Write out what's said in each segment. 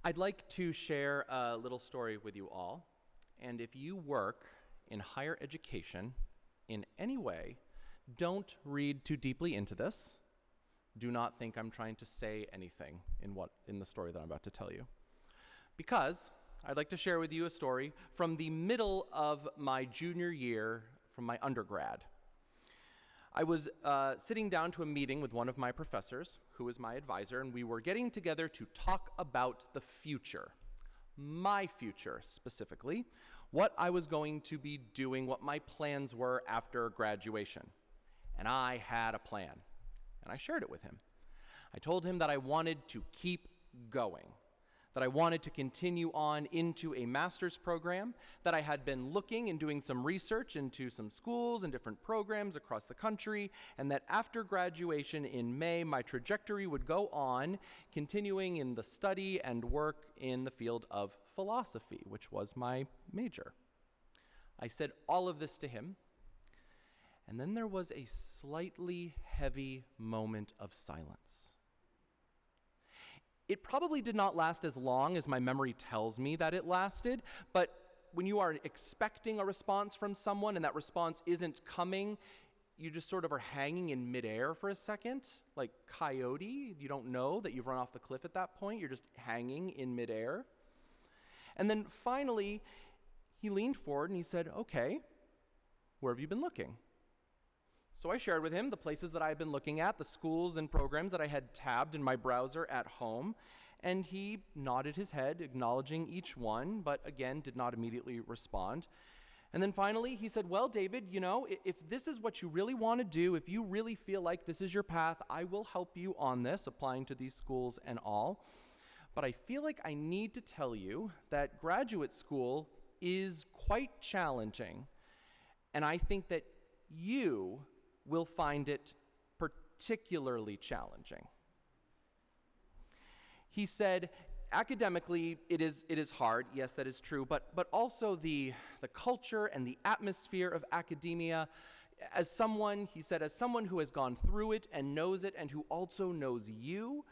I'd like to share a little story with you all, and if you work in higher education in any way, don't read too deeply into this. Do not think I'm trying to say anything in the story that I'm about to tell you. Because I'd like to share with you a story from the middle of my junior year from my undergrad. I was sitting down to a meeting with one of my professors, who is my advisor, and we were getting together to talk about the future. My future, specifically, what I was going to be doing, what my plans were after graduation. And I had a plan, and I shared it with him. I told him that I wanted to keep going, that I wanted to continue on into a master's program, that I had been looking and doing some research into some schools and different programs across the country, and that after graduation in May, my trajectory would go on, continuing in the study and work in the field of philosophy, which was my major. I said all of this to him, and then there was a slightly heavy moment of silence. It probably did not last as long as my memory tells me that it lasted, but when you are expecting a response from someone and that response isn't coming, you just sort of are hanging in midair for a second, like Coyote. You don't know that you've run off the cliff at that point. You're just hanging in midair. And then finally, he leaned forward and he said, "Okay, where have you been looking?" So I shared with him the places that I had been looking at, the schools and programs that I had tabbed in my browser at home, and he nodded his head, acknowledging each one, but again, did not immediately respond. And then finally, he said, "Well, David, if this is what you really want to do, if you really feel like this is your path, I will help you on this, applying to these schools and all. But I feel like I need to tell you that graduate school is quite challenging, and I think that you will find it particularly challenging." He said, academically, it is hard. Yes, that is true. But also the culture and the atmosphere of academia, as someone who has gone through it and knows it and who also knows you,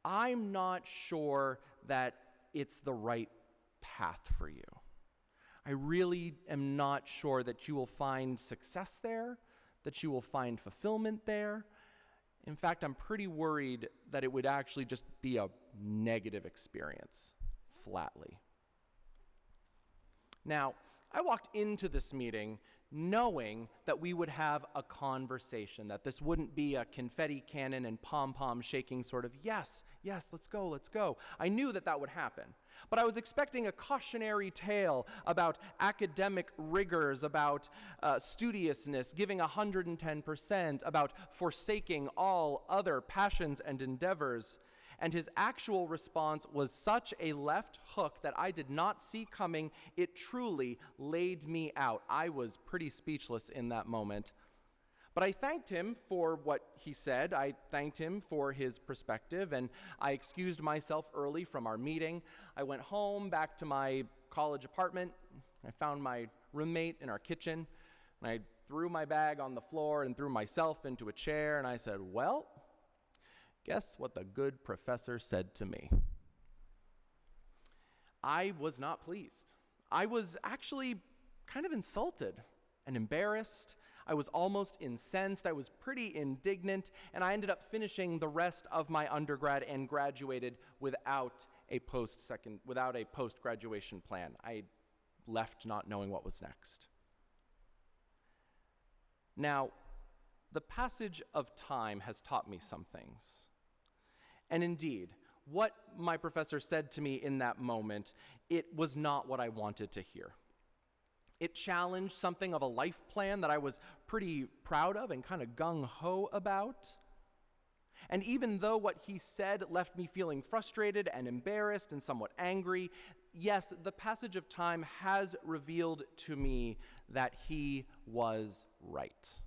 I'm not sure that it's the right path for you. I really am not sure that you will find success there, that you will find fulfillment there. In fact, I'm pretty worried that it would actually just be a negative experience, flatly. Now, I walked into this meeting knowing that we would have a conversation, that this wouldn't be a confetti cannon and pom-pom shaking sort of, yes, let's go. I knew that would happen. But I was expecting a cautionary tale about academic rigors, about studiousness, giving 110%, about forsaking all other passions and endeavors. And his actual response was such a left hook that I did not see coming. It truly laid me out. I was pretty speechless in that moment. But I thanked him for what he said. I thanked him for his perspective, and I excused myself early from our meeting. I went home, back to my college apartment. I found my roommate in our kitchen, and I threw my bag on the floor and threw myself into a chair, and I said, "Well, guess what the good professor said to me?" I was not pleased. I was actually kind of insulted and embarrassed. I was almost incensed. I was pretty indignant, and I ended up finishing the rest of my undergrad and graduated without a post-graduation plan. I left not knowing what was next. Now, the passage of time has taught me some things. And indeed, what my professor said to me in that moment, it was not what I wanted to hear. It challenged something of a life plan that I was pretty proud of and kind of gung-ho about. And even though what he said left me feeling frustrated and embarrassed and somewhat angry, yes, the passage of time has revealed to me that he was right.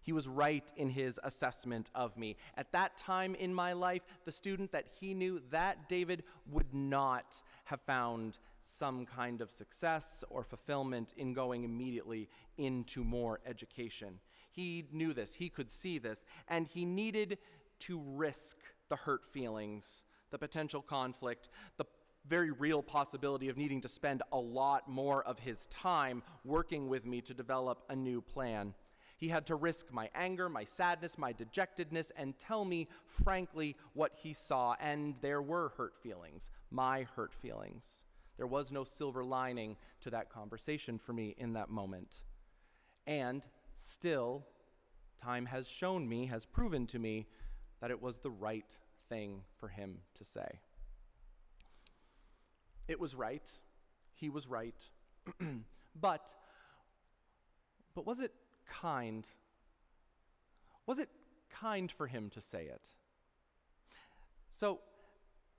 He was right in his assessment of me. At that time in my life, the student that he knew, that David would not have found some kind of success or fulfillment in going immediately into more education. He knew this, he could see this, and he needed to risk the hurt feelings, the potential conflict, the very real possibility of needing to spend a lot more of his time working with me to develop a new plan. He had to risk my anger, my sadness, my dejectedness, and tell me frankly what he saw. And there were hurt feelings, my hurt feelings. There was no silver lining to that conversation for me in that moment. And still, time has shown me, has proven to me, that it was the right thing for him to say. It was right. He was right. But was it kind? Was it kind for him to say it? So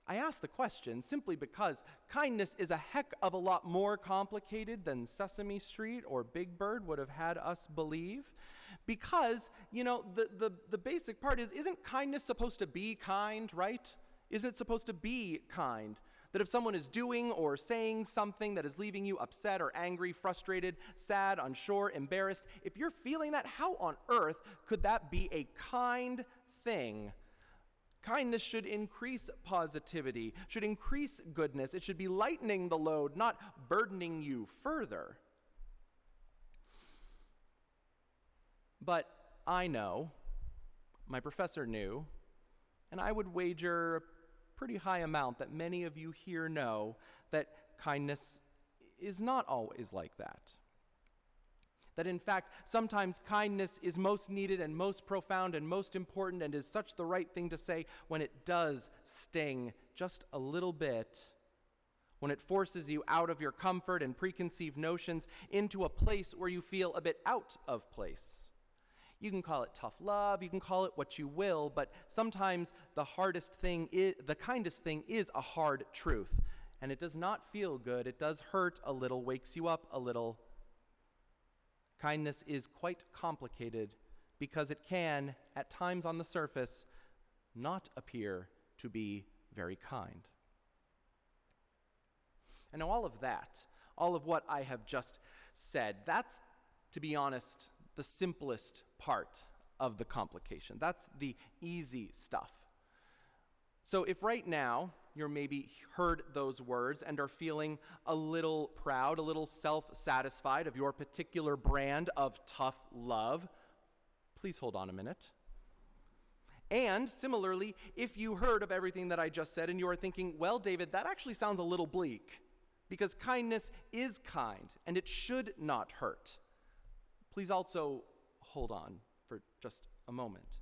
I ask the question simply because kindness is a heck of a lot more complicated than Sesame Street or Big Bird would have had us believe. Because, the basic part isn't kindness supposed to be kind, right? Isn't it supposed to be kind? That if someone is doing or saying something that is leaving you upset or angry, frustrated, sad, unsure, embarrassed, if you're feeling that, how on earth could that be a kind thing? Kindness should increase positivity, should increase goodness. It should be lightening the load, not burdening you further. But I know, my professor knew, and I would wager a pretty high amount that many of you here know that kindness is not always like that. That in fact, sometimes kindness is most needed and most profound and most important and is such the right thing to say when it does sting just a little bit, when it forces you out of your comfort and preconceived notions into a place where you feel a bit out of place. You can call it tough love, you can call it what you will, but sometimes the kindest thing is a hard truth. And it does not feel good, it does hurt a little, wakes you up a little. Kindness is quite complicated because it can, at times on the surface, not appear to be very kind. And now all of that, all of what I have just said, that's, to be honest, the simplest part of the complication. That's the easy stuff. So if right now you're maybe heard those words and are feeling a little proud, a little self-satisfied of your particular brand of tough love, please hold on a minute. And similarly, if you heard of everything that I just said and you are thinking, well, David, that actually sounds a little bleak, because kindness is kind and it should not hurt. Please also hold on for just a moment.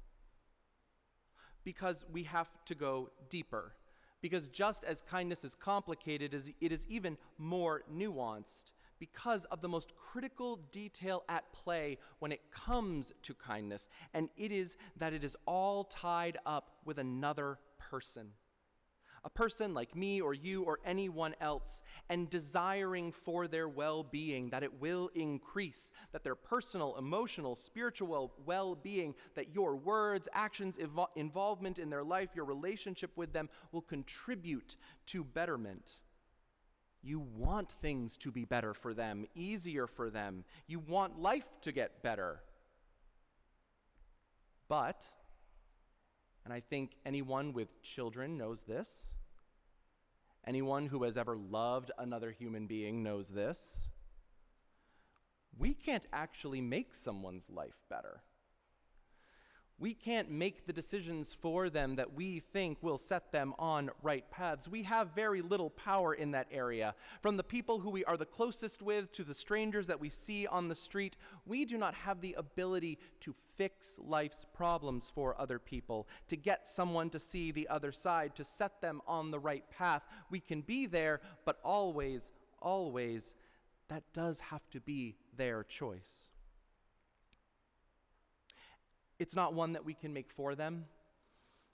Because we have to go deeper. Because just as kindness is complicated, it is even more nuanced because of the most critical detail at play when it comes to kindness, and it is that it is all tied up with another person. A person like me or you or anyone else, and desiring for their well-being, that it will increase, that their personal, emotional, spiritual well-being, that your words, actions, involvement in their life, your relationship with them will contribute to betterment. You want things to be better for them, easier for them. You want life to get better. But, and I think anyone with children knows this, anyone who has ever loved another human being knows this, we can't actually make someone's life better. We can't make the decisions for them that we think will set them on right paths. We have very little power in that area. From the people who we are the closest with to the strangers that we see on the street, we do not have the ability to fix life's problems for other people, to get someone to see the other side, to set them on the right path. We can be there, but always, that does have to be their choice. It's not one that we can make for them.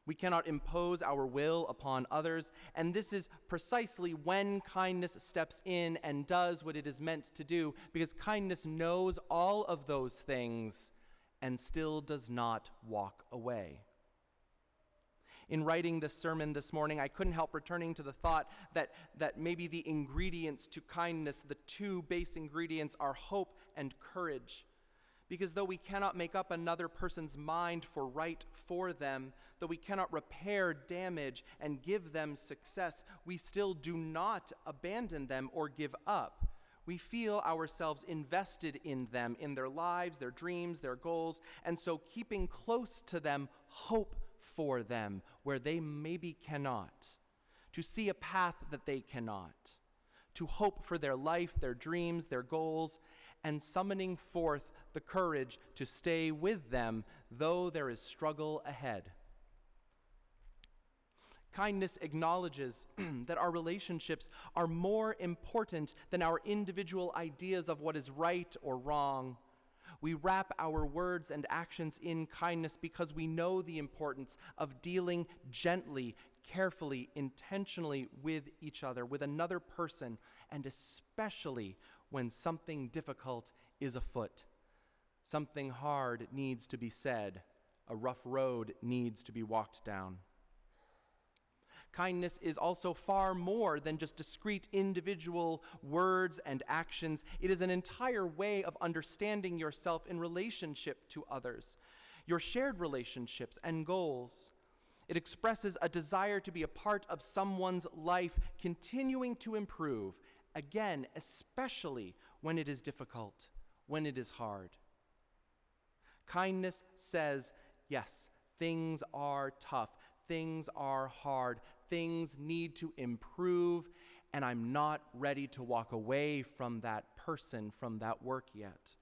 We cannot impose our will upon others, and this is precisely when kindness steps in and does what it is meant to do, because kindness knows all of those things and still does not walk away. In writing this sermon this morning, I couldn't help returning to the thought that maybe the ingredients to kindness, the two base ingredients, are hope and courage. Because though we cannot make up another person's mind for right for them, though we cannot repair damage and give them success, we still do not abandon them or give up. We feel ourselves invested in them, in their lives, their dreams, their goals, and so keeping close to them, hope for them where they maybe cannot, to see a path that they cannot, to hope for their life, their dreams, their goals, and summoning forth the courage to stay with them, though there is struggle ahead. Kindness acknowledges that our relationships are more important than our individual ideas of what is right or wrong. We wrap our words and actions in kindness because we know the importance of dealing gently, carefully, intentionally with each other, with another person, and especially when something difficult is afoot. Something hard needs to be said. A rough road needs to be walked down. Kindness is also far more than just discrete individual words and actions. It is an entire way of understanding yourself in relationship to others, your shared relationships and goals. It expresses a desire to be a part of someone's life, continuing to improve, again, especially when it is difficult, when it is hard. Kindness says, yes, things are tough, things are hard, things need to improve, and I'm not ready to walk away from that person, from that work yet.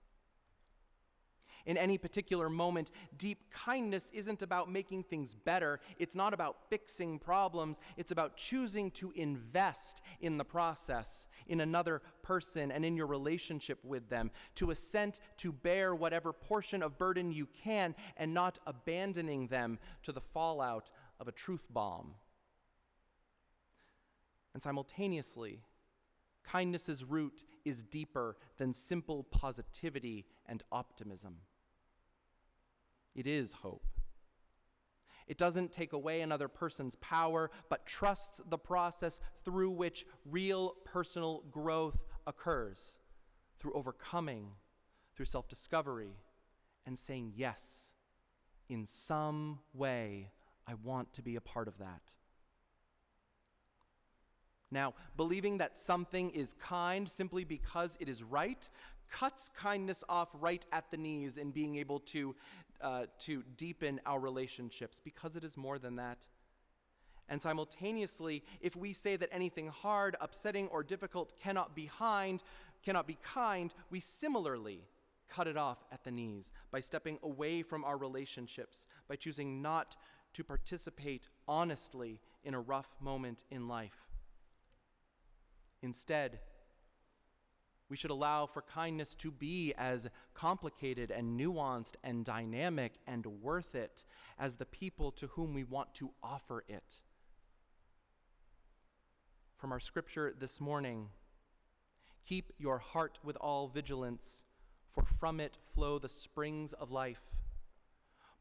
In any particular moment, deep kindness isn't about making things better. It's not about fixing problems. It's about choosing to invest in the process, in another person, and in your relationship with them, to assent to bear whatever portion of burden you can, and not abandoning them to the fallout of a truth bomb. And simultaneously, kindness's root is deeper than simple positivity and optimism. It is hope. It doesn't take away another person's power, but trusts the process through which real personal growth occurs, through overcoming, through self-discovery, and saying, yes, in some way, I want to be a part of that. Now, believing that something is kind simply because it is right cuts kindness off right at the knees in being able to deepen our relationships, because it is more than that. And simultaneously, if we say that anything hard, upsetting, or difficult cannot be kind, we similarly cut it off at the knees by stepping away from our relationships, by choosing not to participate honestly in a rough moment in life. Instead, we should allow for kindness to be as complicated and nuanced and dynamic and worth it as the people to whom we want to offer it. From our scripture this morning, keep your heart with all vigilance, for from it flow the springs of life.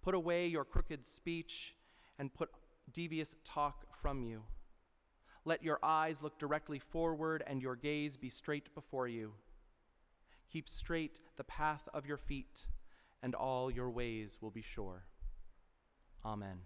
Put away your crooked speech and put devious talk from you. Let your eyes look directly forward and your gaze be straight before you. Keep straight the path of your feet, and all your ways will be sure. Amen.